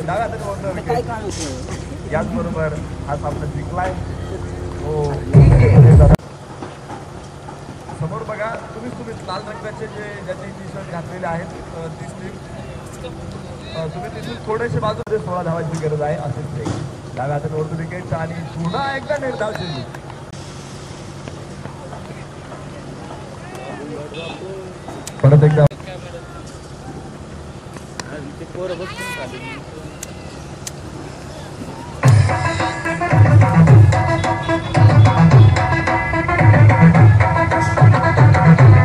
डाव्या हाताने ओढलं विकेट. याचबरोबर हा सामना जिंकलाय. हो समोर बघा तुम्ही लाल रंगाचे ज्यांनी टी शर्ट घातलेले आहेत तीच टीम. तुम्ही तिथून थोडेसे बाजूमध्ये 16 धावांची गरज आहे. असेच डाव्या हाताने ओढतो विकेट आणि पुन्हा एकदा निर्धाव चेंडू. परत एकदा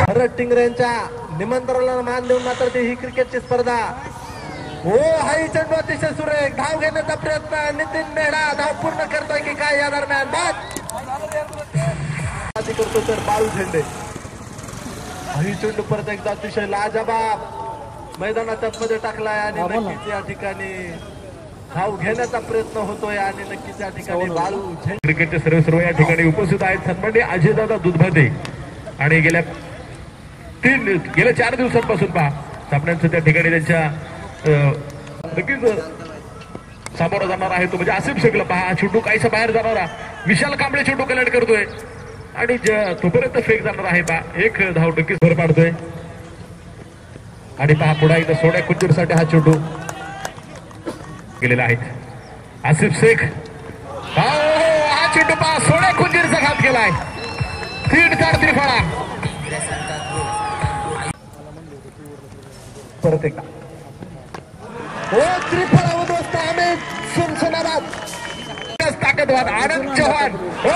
भरत टिंगरेंच्या निमंत्रणाला मान देऊन मात्र ही क्रिकेटची स्पर्धा. हो हाही चेंडू अतिशय सुरेख. धाव घेण्याचा प्रयत्न नितीन मेढा धाव पूर्ण करतोय की काय या दरम्यान करतो तर बाळू झेंडे. हाही चेंडू परत एकदा अतिशय लाजबाब मैदानाच्या मध्ये टाकलाय आणि नक्कीच या ठिकाणी धाव घेण्याचा प्रयत्न होतोय आणि नक्कीच या ठिकाणी बाळू झेंडे. क्रिकेटचे सर्व या ठिकाणी उपस्थित आहेत. सन्माननीय अजयदादा दुधभाते आणि गेल्या 4 दिवसांपासून पहा सामन्यांचं त्या ठिकाणी त्यांच्या नक्कीच सामोरा जाणार आहे तो म्हणजे आसिफ शेखला. पहा चेंडू काहीसा बाहेर जाणारा विशाल कांबळे चेंडू कलेक्ट करतोय आणि तोपर्यंत फेक जाणार आहे. पहा एक धाव नक्कीच भर पाडतोय आणि पहा पुढा इथं सोन्या कुंजीरसाठी हा चेंडू गेलेला आहे. आसिफ शेख हा चेंडू पहा सोन्या कुंजीरचा घात केलाय. 3-4 त्रिफळा. परत एकदा हो त्रिफळा उद्ध्वस्त अमित सिंग सनाबाद ताकदवान आनंद चव्हाण. हो